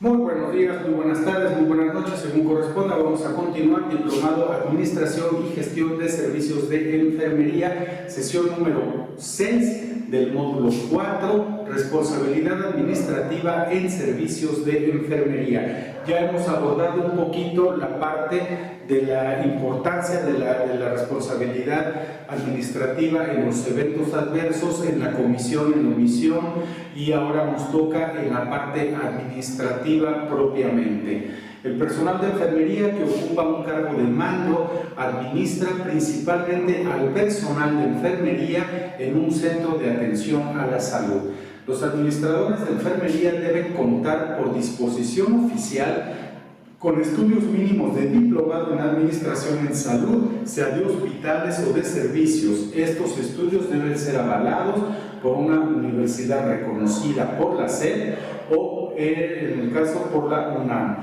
Muy buenos días, muy buenas tardes, muy buenas noches, según corresponda. Vamos a continuar, Diplomado Administración y Gestión de Servicios de Enfermería, sesión número 6 del módulo 4, Responsabilidad Administrativa en Servicios de Enfermería. Ya hemos abordado un poquito la parte de la importancia de la responsabilidad administrativa en los eventos adversos, en la comisión, en omisión, y ahora nos toca en la parte administrativa propiamente. El personal de enfermería que ocupa un cargo de mando administra principalmente al personal de enfermería en un centro de atención a la salud. Los administradores de enfermería deben contar por disposición oficial con estudios mínimos de diplomado en administración en salud, sea de hospitales o de servicios. Estos estudios deben ser avalados por una universidad reconocida por la SEP o, en el caso, por la UNAM.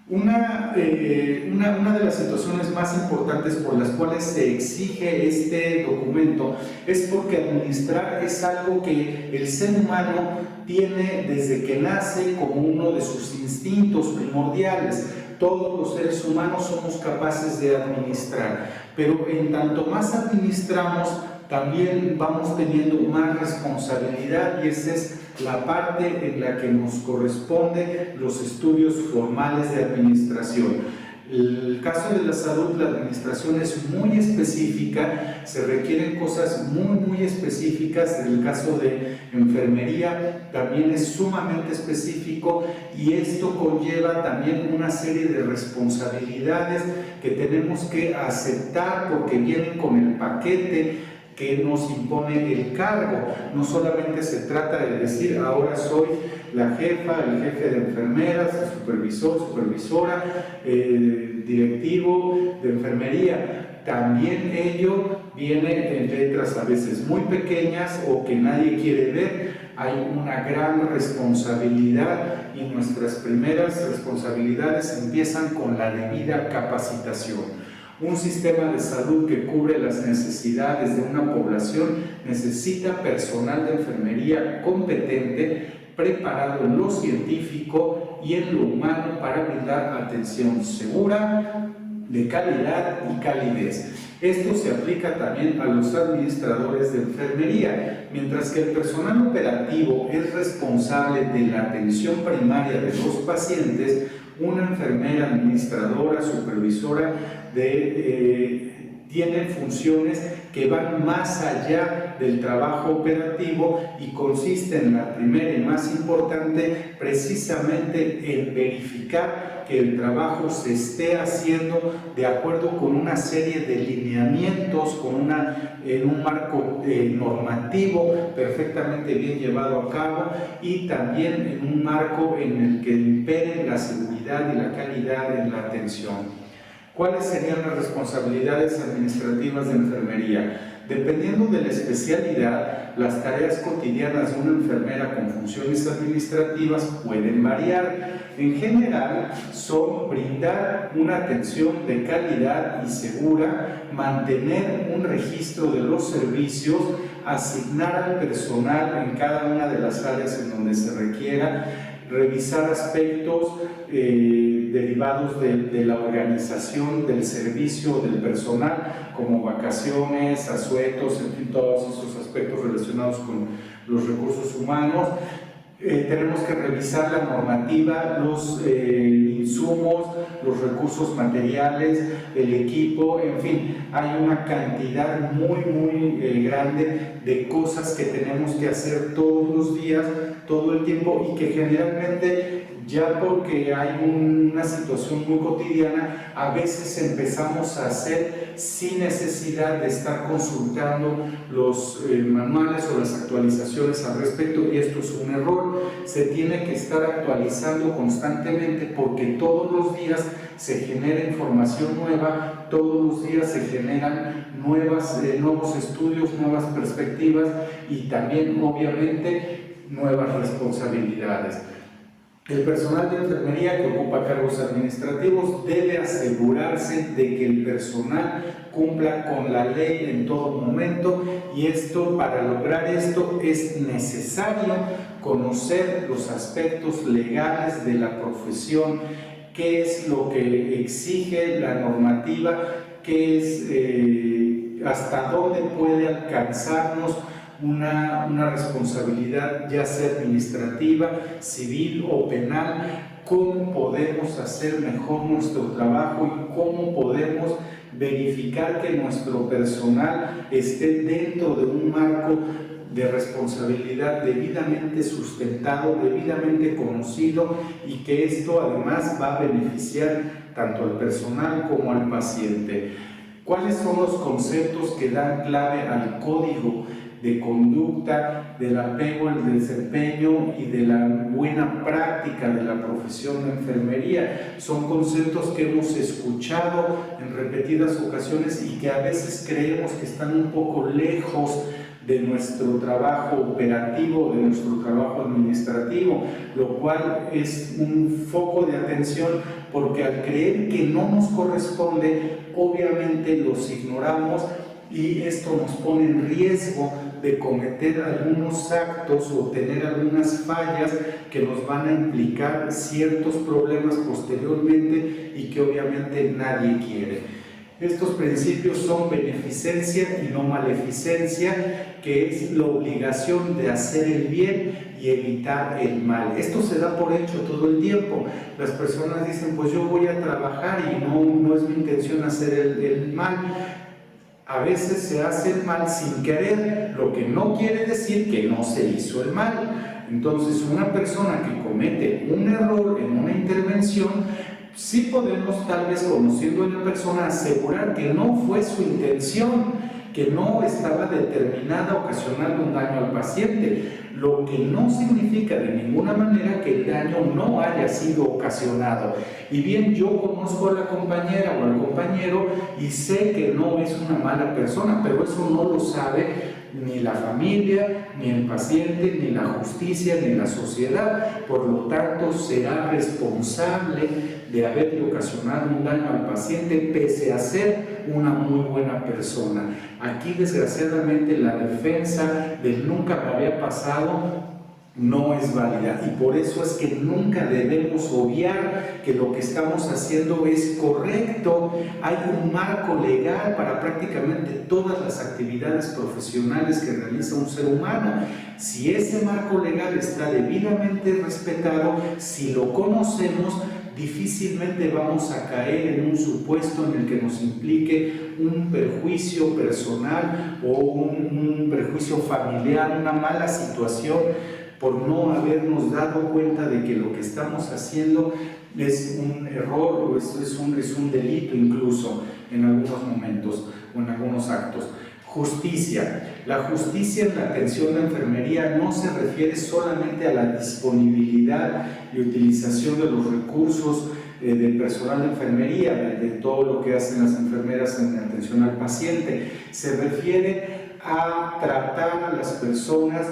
Una de las situaciones más importantes por las cuales se exige este documento es porque administrar es algo que el ser humano tiene desde que nace como uno de sus instintos primordiales. Todos los seres humanos somos capaces de administrar, pero en tanto más administramos, también vamos teniendo más responsabilidad, y esa es la parte en la que nos corresponde los estudios formales de administración. El caso de la salud, la administración es muy específica, se requieren cosas muy específicas. En el caso de enfermería también es sumamente específico, y esto conlleva también una serie de responsabilidades que tenemos que aceptar porque vienen con el paquete que nos impone el cargo. No solamente se trata de decir ahora soy la jefa, el jefe de enfermeras, el supervisor, supervisora, directivo de enfermería. También ello viene en letras a veces muy pequeñas o que nadie quiere ver. Hay una gran responsabilidad, y nuestras primeras responsabilidades empiezan con la debida capacitación. Un sistema de salud que cubre las necesidades de una población necesita personal de enfermería competente, preparado en lo científico y en lo humano para brindar atención segura, de calidad y calidez. Esto se aplica también a los administradores de enfermería. Mientras que el personal operativo es responsable de la atención primaria de los pacientes, una enfermera, administradora, supervisora tiene funciones que van más allá del trabajo operativo y consisten en la primera y más importante precisamente en verificar que el trabajo se esté haciendo de acuerdo con una serie de lineamientos, en un marco normativo perfectamente bien llevado a cabo, y también en un marco en el que impere la seguridad y la calidad en la atención. ¿Cuáles serían las responsabilidades administrativas de enfermería? Dependiendo de la especialidad, las tareas cotidianas de una enfermera con funciones administrativas pueden variar. En general, son brindar una atención de calidad y segura, mantener un registro de los servicios, asignar al personal en cada una de las áreas en donde se requiera, revisar aspectos derivados de la organización del servicio del personal, como vacaciones, asuetos, en fin, todos esos aspectos relacionados con los recursos humanos. Tenemos que revisar la normativa, los insumos, los recursos materiales, el equipo, en fin, hay una cantidad muy grande de cosas que tenemos que hacer todos los días, todo el tiempo, y que generalmente, ya porque hay una situación muy cotidiana, a veces empezamos a hacer sin necesidad de estar consultando los manuales o las actualizaciones al respecto, y esto es un error. Se tiene que estar actualizando constantemente porque todos los días se genera información nueva, todos los días se generan nuevos estudios, nuevas perspectivas y también obviamente nuevas responsabilidades. El personal de enfermería que ocupa cargos administrativos debe asegurarse de que el personal cumpla con la ley en todo momento, y para lograr esto es necesario conocer los aspectos legales de la profesión, qué es lo que exige la normativa, qué es hasta dónde puede alcanzarnos una responsabilidad, ya sea administrativa, civil o penal, cómo podemos hacer mejor nuestro trabajo y cómo podemos verificar que nuestro personal esté dentro de un marco de responsabilidad debidamente sustentado, debidamente conocido, y que esto además va a beneficiar tanto al personal como al paciente. ¿Cuáles son los conceptos que dan clave al código de conducta, del apego al desempeño y de la buena práctica de la profesión de enfermería? Son conceptos que hemos escuchado en repetidas ocasiones y que a veces creemos que están un poco lejos de nuestro trabajo operativo, de nuestro trabajo administrativo, lo cual es un foco de atención, porque al creer que no nos corresponde, obviamente los ignoramos, y esto nos pone en riesgo de cometer algunos actos o tener algunas fallas que nos van a implicar ciertos problemas posteriormente y que obviamente nadie quiere. Estos principios son beneficencia y no maleficencia, que es la obligación de hacer el bien y evitar el mal. Esto se da por hecho todo el tiempo. Las personas dicen, pues yo voy a trabajar y no es mi intención hacer el mal. A veces se hace el mal sin querer, lo que no quiere decir que no se hizo el mal. Entonces, una persona que comete un error en una intervención, sí podemos, tal vez conociendo a la persona, asegurar que no fue su intención, que no estaba determinada a ocasionar un daño al paciente, lo que no significa de ninguna manera que el daño no haya sido ocasionado. Y bien, yo conozco a la compañera o al compañero y sé que no es una mala persona, pero eso no lo sabe ni la familia, ni el paciente, ni la justicia, ni la sociedad. Por lo tanto, será responsable de haberle ocasionado un daño al paciente pese a ser una muy buena persona. Aquí, desgraciadamente, la defensa del nunca me había pasado no es válida, y por eso es que nunca debemos obviar que lo que estamos haciendo es correcto. Hay un marco legal para prácticamente todas las actividades profesionales que realiza un ser humano. Si ese marco legal está debidamente respetado, si lo conocemos, difícilmente vamos a caer en un supuesto en el que nos implique un perjuicio personal o un perjuicio familiar, una mala situación, por no habernos dado cuenta de que lo que estamos haciendo es un error o es un delito, incluso en algunos momentos o en algunos actos. Justicia. La justicia en la atención de enfermería no se refiere solamente a la disponibilidad y utilización de los recursos del personal de enfermería, de todo lo que hacen las enfermeras en atención al paciente. Se refiere a tratar a las personas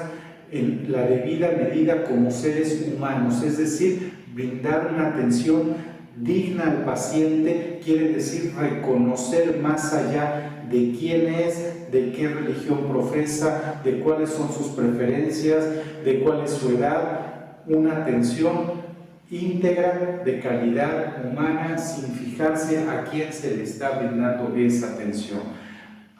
en la debida medida como seres humanos, es decir, brindar una atención digna al paciente. Quiere decir reconocer más allá de quién es, de qué religión profesa, de cuáles son sus preferencias, de cuál es su edad, una atención íntegra, de calidad humana, sin fijarse a quién se le está brindando esa atención.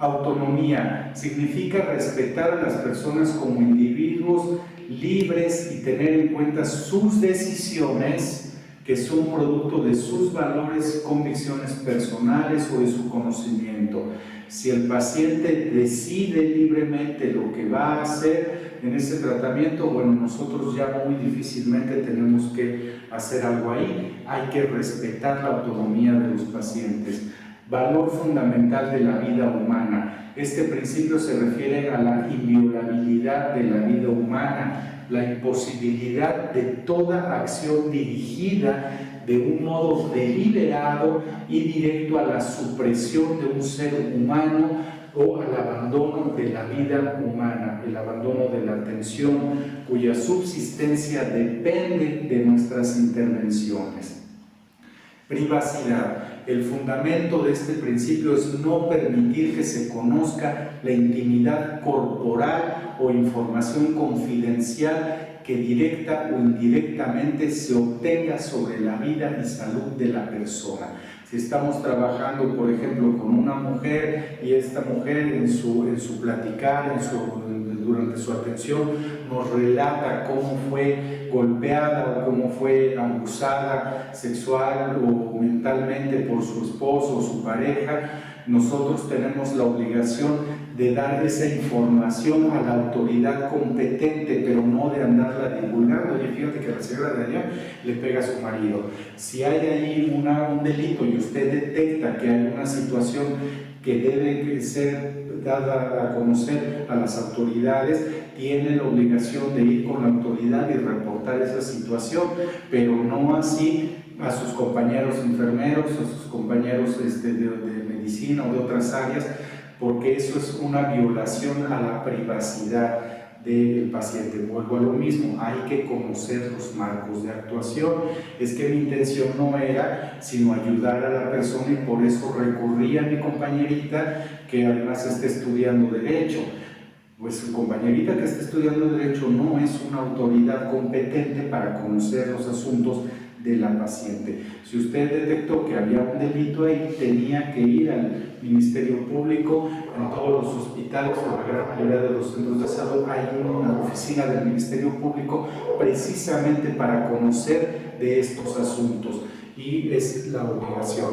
Autonomía significa respetar a las personas como individuos libres y tener en cuenta sus decisiones, que son producto de sus valores, convicciones personales o de su conocimiento. Si el paciente decide libremente lo que va a hacer en ese tratamiento, bueno, nosotros ya muy difícilmente tenemos que hacer algo ahí. Hay que respetar la autonomía de los pacientes. Valor fundamental de la vida humana. Este principio se refiere a la inviolabilidad de la vida humana, la imposibilidad de toda acción dirigida de un modo deliberado y directo a la supresión de un ser humano o al abandono de la vida humana, el abandono de la atención, cuya subsistencia depende de nuestras intervenciones. Privacidad. El fundamento de este principio es no permitir que se conozca la intimidad corporal o información confidencial que directa o indirectamente se obtenga sobre la vida y salud de la persona. Si estamos trabajando, por ejemplo, con una mujer y esta mujer en su platicar, durante su atención, nos relata cómo fue golpeada o cómo fue abusada sexual o mentalmente por su esposo o su pareja, nosotros tenemos la obligación de dar esa información a la autoridad competente, pero no de andarla divulgando. Oye, fíjate que la señora de allá le pega a su marido. Si hay ahí un delito y usted detecta que hay una situación que debe ser dada a conocer a las autoridades, tiene la obligación de ir con la autoridad y reportar esa situación, pero no así a sus compañeros enfermeros, a sus compañeros de medicina o de otras áreas, porque eso es una violación a la privacidad del paciente. Vuelvo a lo mismo, hay que conocer los marcos de actuación. Es que mi intención no era sino ayudar a la persona y por eso recurrí a mi compañerita que además está estudiando Derecho. Pues su compañerita que está estudiando Derecho no es una autoridad competente para conocer los asuntos de la paciente. Si usted detectó que había un delito ahí, tenía que ir al Ministerio Público. En todos los hospitales o la gran mayoría de los centros de salud hay una oficina del Ministerio Público precisamente para conocer de estos asuntos, y es la obligación.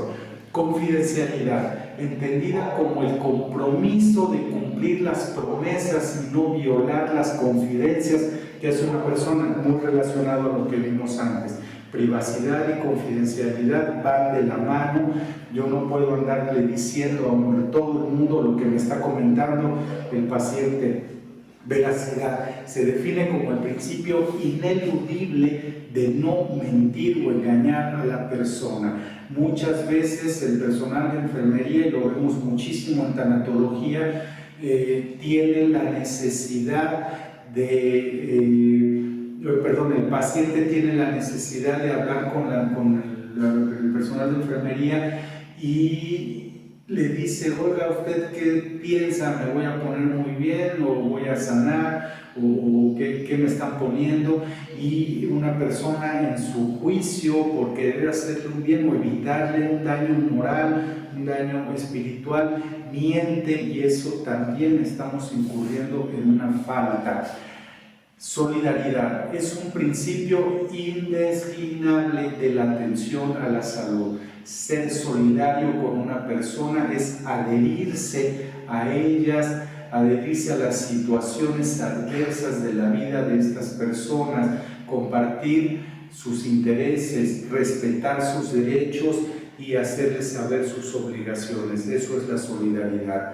Confidencialidad, entendida como el compromiso de cumplir las promesas y no violar las confidencias que hace una persona, muy relacionado a lo que vimos antes. Privacidad y confidencialidad van de la mano. Yo no puedo andarle diciendo a todo el mundo lo que me está comentando el paciente. Veracidad se define como el principio ineludible de no mentir o engañar a la persona. Muchas veces el personal de enfermería, y lo vemos muchísimo en tanatología, tiene la necesidad el paciente tiene la necesidad de hablar con el personal de enfermería y le dice: oiga, ¿usted qué piensa? ¿Me voy a poner muy bien o voy a sanar? ¿O qué me están poniendo? Y una persona en su juicio, porque debe hacerle un bien o evitarle un daño moral, un daño espiritual, miente, y eso también estamos incurriendo en una falta. Solidaridad es un principio indeslinable de la atención a la salud. Ser solidario con una persona es adherirse a ellas, adherirse a las situaciones adversas de la vida de estas personas, compartir sus intereses, respetar sus derechos y hacerles saber sus obligaciones. Eso es la solidaridad.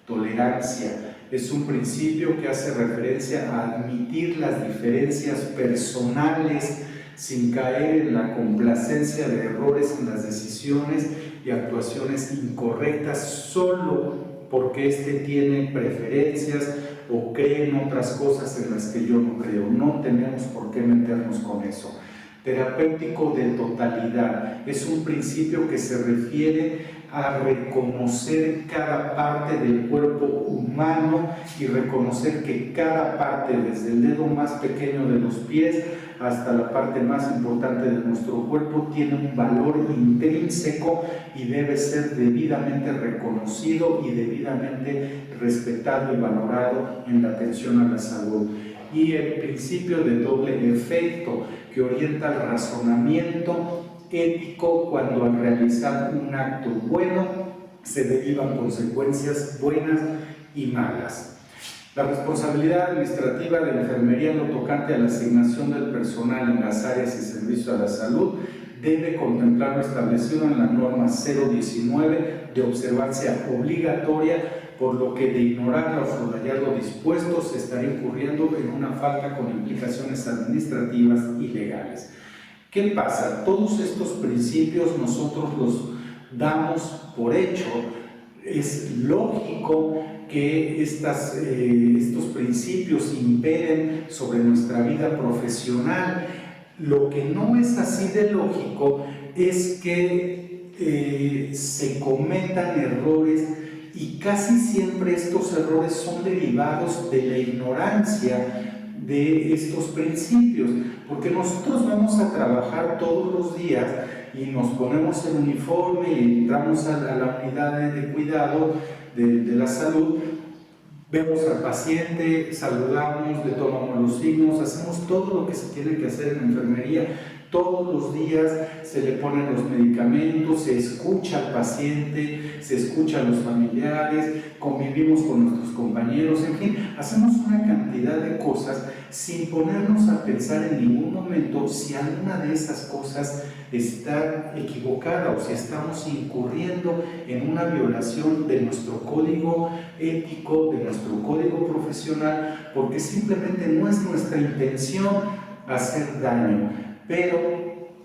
Tolerancia es un principio que hace referencia a admitir las diferencias personales sin caer en la complacencia de errores en las decisiones y actuaciones incorrectas solo porque éste tiene preferencias o cree en otras cosas en las que yo no creo. No tenemos por qué meternos con eso. Terapéutico de totalidad es un principio que se refiere a reconocer cada parte del cuerpo humano y reconocer que cada parte, desde el dedo más pequeño de los pies hasta la parte más importante de nuestro cuerpo, tiene un valor intrínseco y debe ser debidamente reconocido y debidamente respetado y valorado en la atención a la salud. Y el principio de doble efecto, que orienta el razonamiento ético cuando al realizar un acto bueno se derivan consecuencias buenas y malas. La responsabilidad administrativa de la enfermería en lo tocante a la asignación del personal en las áreas y servicios a la salud debe contemplar lo establecido en la norma 019 de observancia obligatoria, por lo que de ignorar o soslayar lo dispuesto se estaría incurriendo en una falta con implicaciones administrativas y legales. ¿Qué pasa? Todos estos principios nosotros los damos por hecho Es lógico que estos principios imperen sobre nuestra vida profesional. Lo que no es así de lógico es que se cometan errores, y casi siempre estos errores son derivados de la ignorancia de estos principios, porque nosotros vamos a trabajar todos los días y nos ponemos el uniforme y entramos a la unidad de cuidado de la salud, vemos al paciente, saludamos, le tomamos los signos, hacemos todo lo que se tiene que hacer en la enfermería. Todos los días se le ponen los medicamentos, se escucha al paciente, se escucha a los familiares, convivimos con nuestros compañeros, en fin, hacemos una cantidad de cosas sin ponernos a pensar en ningún momento si alguna de esas cosas está equivocada o si estamos incurriendo en una violación de nuestro código ético, de nuestro código profesional, porque simplemente no es nuestra intención hacer daño. Pero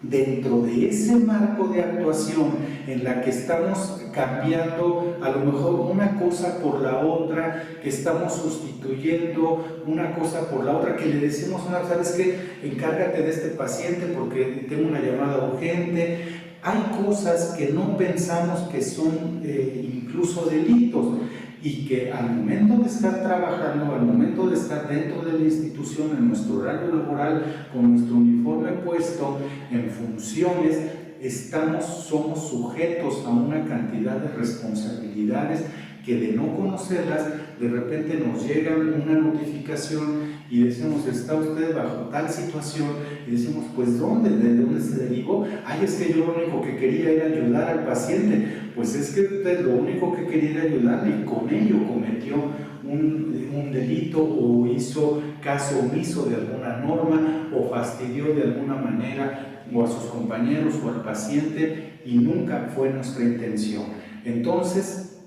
dentro de ese marco de actuación en la que estamos cambiando a lo mejor una cosa por la otra, que estamos sustituyendo una cosa por la otra, que le decimos, ¿sabes qué? Encárgate de este paciente porque tengo una llamada urgente. Hay cosas que no pensamos que son incluso delitos, y que al momento de estar trabajando, al momento de estar dentro de la institución, en nuestro horario laboral, con nuestro uniforme puesto, en funciones, somos sujetos a una cantidad de responsabilidades que, de no conocerlas, de repente nos llega una notificación y decimos, está usted bajo tal situación, y decimos, pues ¿dónde? ¿De dónde se derivó? Ay, es que yo lo único que quería era ayudar al paciente. Pues es que usted lo único que quería era ayudarle, y con ello cometió un delito, o hizo caso omiso de alguna norma, o fastidió de alguna manera o a sus compañeros o al paciente, y nunca fue nuestra intención. Entonces,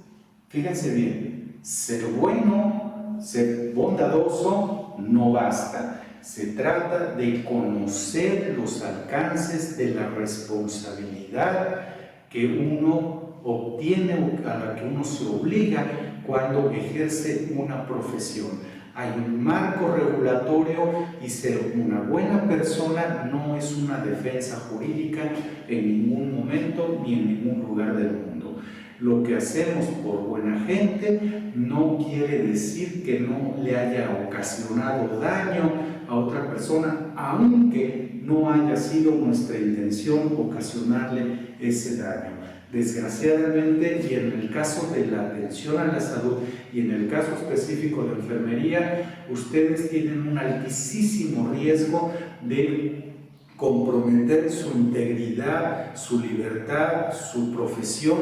fíjense bien, ser bueno, ser bondadoso no basta. Se trata de conocer los alcances de la responsabilidad que uno obtiene o a la que uno se obliga cuando ejerce una profesión. Hay un marco regulatorio, y ser una buena persona no es una defensa jurídica en ningún momento ni en ningún lugar del mundo. Lo que hacemos por buena gente no quiere decir que no le haya ocasionado daño a otra persona, aunque no haya sido nuestra intención ocasionarle ese daño. Desgraciadamente, y en el caso de la atención a la salud y en el caso específico de enfermería, ustedes tienen un altísimo riesgo de comprometer su integridad, su libertad, su profesión,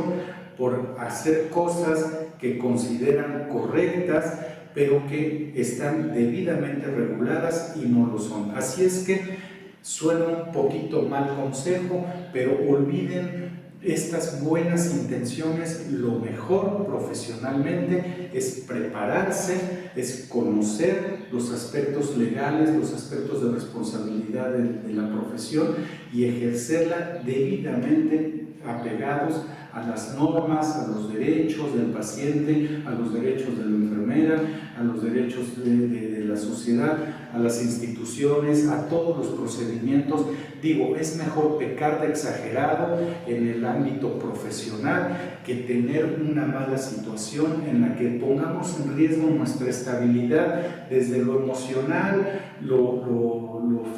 por hacer cosas que consideran correctas, pero que están debidamente reguladas y no lo son. Así es que suena un poquito mal consejo, pero olviden estas buenas intenciones. Lo mejor profesionalmente es prepararse, es conocer los aspectos legales, los aspectos de responsabilidad de la profesión, y ejercerla debidamente apegados a las normas, a los derechos del paciente, a los derechos de la enfermera, a los derechos de la sociedad, a las instituciones, a todos los procedimientos. Digo, es mejor pecar de exagerado en el ámbito profesional que tener una mala situación en la que pongamos en riesgo nuestra estabilidad, desde lo emocional, lo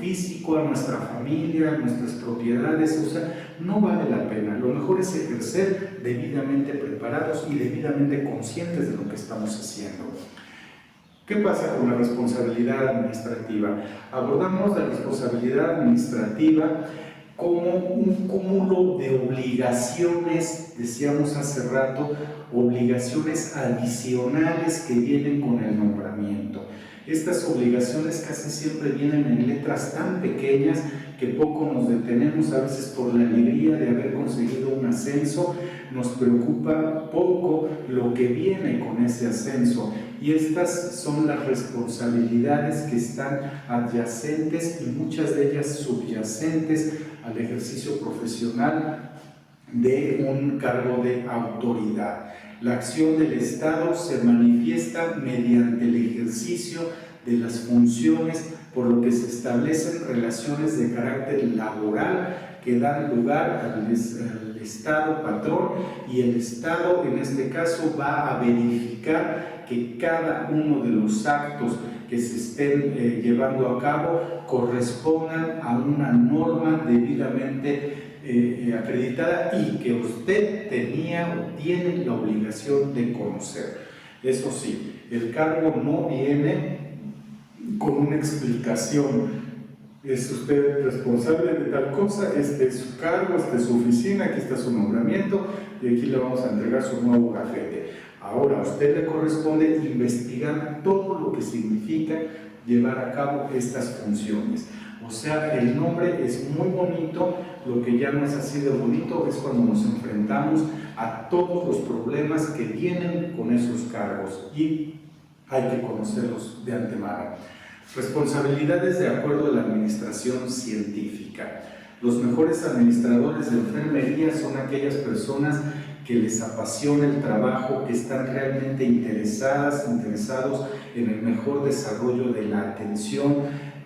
físico, a nuestra familia, a nuestras propiedades. O sea, no vale la pena. Lo mejor es ejercer debidamente preparados y debidamente conscientes de lo que estamos haciendo. ¿Qué pasa con la responsabilidad administrativa? Abordamos la responsabilidad administrativa como un cúmulo de obligaciones, decíamos hace rato, obligaciones adicionales que vienen con el nombramiento. Estas obligaciones casi siempre vienen en letras tan pequeñas que poco nos detenemos, a veces por la alegría de haber conseguido un ascenso, nos preocupa poco lo que viene con ese ascenso. Y estas son las responsabilidades que están adyacentes, y muchas de ellas subyacentes al ejercicio profesional de un cargo de autoridad. La acción del Estado se manifiesta mediante el ejercicio de las funciones, por lo que se establecen relaciones de carácter laboral que dan lugar al Estado patrón, y el Estado en este caso va a verificar que cada uno de los actos que se estén llevando a cabo correspondan a una norma debidamente acreditada y que usted tenía o tiene la obligación de conocer. Eso sí, el cargo no viene con una explicación. Es usted responsable de tal cosa, este es su cargo, esta es su oficina, aquí está su nombramiento y aquí le vamos a entregar su nuevo gafete. Ahora a usted le corresponde investigar todo lo que significa llevar a cabo estas funciones. O sea, el nombre es muy bonito, lo que ya no es así de bonito es cuando nos enfrentamos a todos los problemas que vienen con esos cargos y hay que conocerlos de antemano. Responsabilidades de acuerdo a la administración científica. Los mejores administradores de enfermería son aquellas personas que les apasiona el trabajo, que están realmente interesados en el mejor desarrollo de la atención,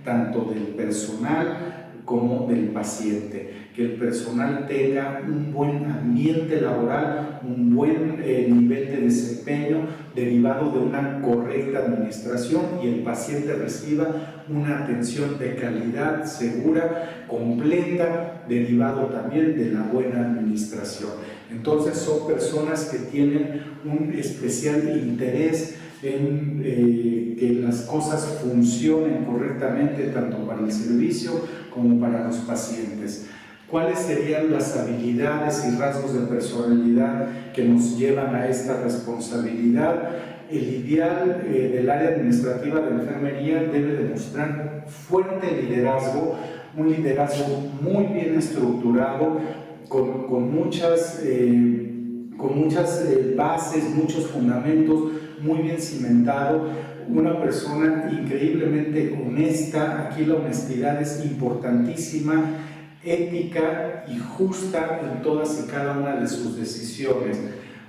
tanto del personal como del paciente, que el personal tenga un buen ambiente laboral, un buen nivel de desempeño derivado de una correcta administración y el paciente reciba una atención de calidad, segura, completa, derivado también de la buena administración. Entonces son personas que tienen un especial interés en que las cosas funcionen correctamente tanto para el servicio como para los pacientes. ¿Cuáles serían las habilidades y rasgos de personalidad que nos llevan a esta responsabilidad? El ideal del área administrativa de enfermería debe demostrar fuerte liderazgo, un liderazgo muy bien estructurado, con muchas bases, muchos fundamentos, muy bien cimentado, una persona increíblemente honesta. Aquí la honestidad es importantísima, ética y justa en todas y cada una de sus decisiones.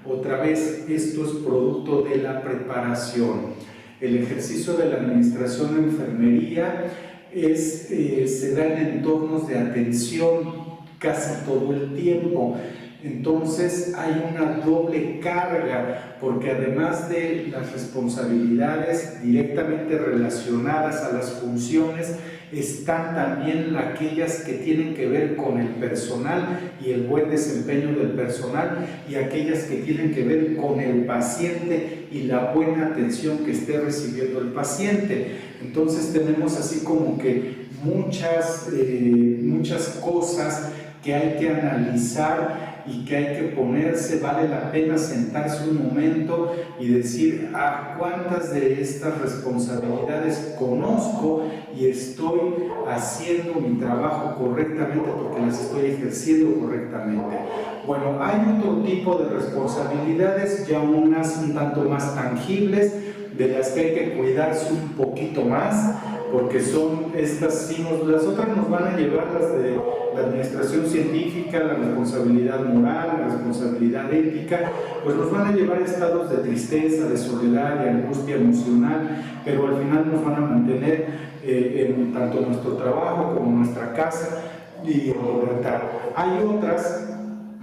Otra vez, esto es producto de la preparación. El ejercicio de la administración de enfermería se da en entornos de atención casi todo el tiempo. Entonces hay una doble carga, porque además de las responsabilidades directamente relacionadas a las funciones, están también aquellas que tienen que ver con el personal y el buen desempeño del personal, y aquellas que tienen que ver con el paciente y la buena atención que esté recibiendo el paciente. Entonces tenemos así como que muchas cosas que hay que analizar y que hay que ponerse. Vale la pena sentarse un momento y decir a cuántas de estas responsabilidades conozco y estoy haciendo mi trabajo correctamente porque las estoy ejerciendo correctamente. Bueno, hay otro tipo de responsabilidades, ya unas un tanto más tangibles, de las que hay que cuidarse un poquito más, porque son estas, sí, las otras nos van a llevar, las de la administración científica, la responsabilidad moral, la responsabilidad ética, pues nos van a llevar a estados de tristeza, de soledad, de angustia emocional, pero al final nos van a mantener en tanto nuestro trabajo como nuestra casa y en libertad. Hay otras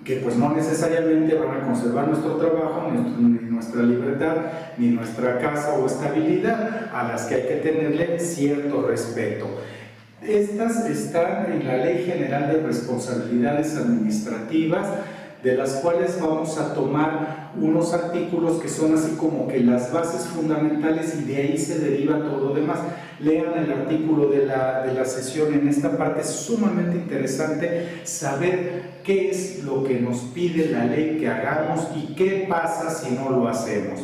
que pues no necesariamente van a conservar nuestro trabajo, ni nuestra libertad, ni nuestra casa o estabilidad, a las que hay que tenerle cierto respeto. Estas están en la Ley General de Responsabilidades Administrativas, de las cuales vamos a tomar unos artículos que son así como que las bases fundamentales, y de ahí se deriva todo lo demás. Lean el artículo de la sesión. En esta parte es sumamente interesante saber qué es lo que nos pide la ley que hagamos y qué pasa si no lo hacemos.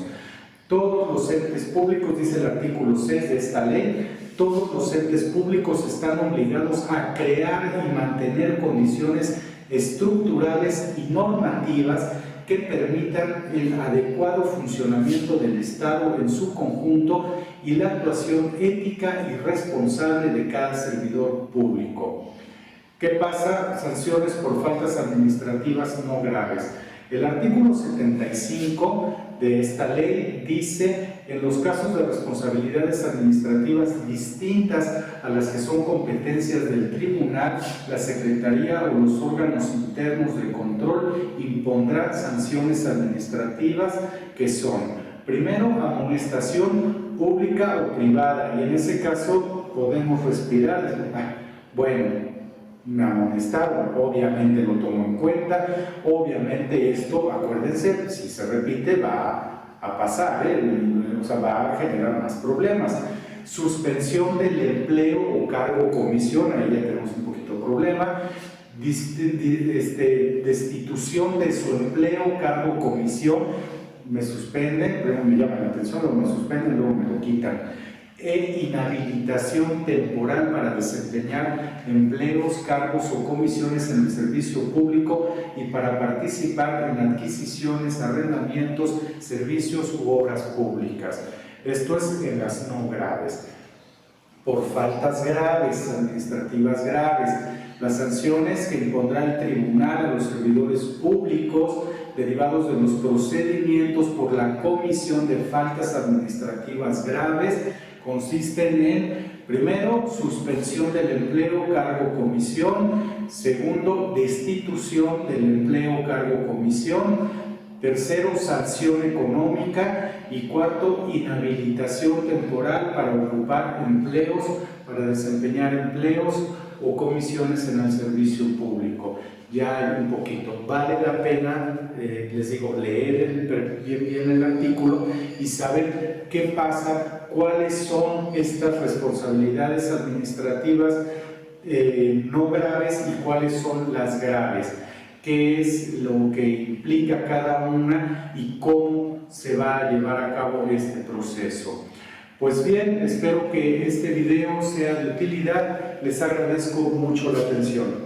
Todos los entes públicos, dice el artículo 6 de esta ley, todos los entes públicos están obligados a crear y mantener condiciones estructurales y normativas que permitan el adecuado funcionamiento del Estado en su conjunto y la actuación ética y responsable de cada servidor público. ¿Qué pasa? Sanciones por faltas administrativas no graves. El artículo 75 de esta ley dice: en los casos de responsabilidades administrativas distintas a las que son competencias del tribunal, la Secretaría o los órganos internos de control impondrán sanciones administrativas que son, primero, amonestación pública o privada, y en ese caso podemos respirar. Bueno, me amonestaron, obviamente lo tomo en cuenta, obviamente esto, acuérdense, si se repite va a pasar, o sea, va a generar más problemas. Suspensión del empleo o cargo o comisión, ahí ya tenemos un poquito de problema. Destitución de su empleo, cargo o comisión, me suspenden, luego me llaman la atención, luego me suspenden, luego me lo quitan. Inhabilitación temporal para desempeñar empleos, cargos o comisiones en el servicio público y para participar en adquisiciones, arrendamientos, servicios u obras públicas. Esto es en las no graves. Por faltas graves, administrativas graves, las sanciones que impondrá el tribunal a los servidores públicos derivados de los procedimientos por la comisión de faltas administrativas graves consisten en, primero, suspensión del empleo, cargo o comisión; segundo, destitución del empleo, cargo o comisión; tercero, sanción económica; y cuarto, inhabilitación temporal para ocupar empleos, para desempeñar empleos o comisiones en el servicio público. Ya hay un poquito, vale la pena, les digo, leer bien el artículo y saber qué pasa, cuáles son estas responsabilidades administrativas no graves y cuáles son las graves, qué es lo que implica cada una y cómo se va a llevar a cabo este proceso. Pues bien, espero que este video sea de utilidad. Les agradezco mucho la atención.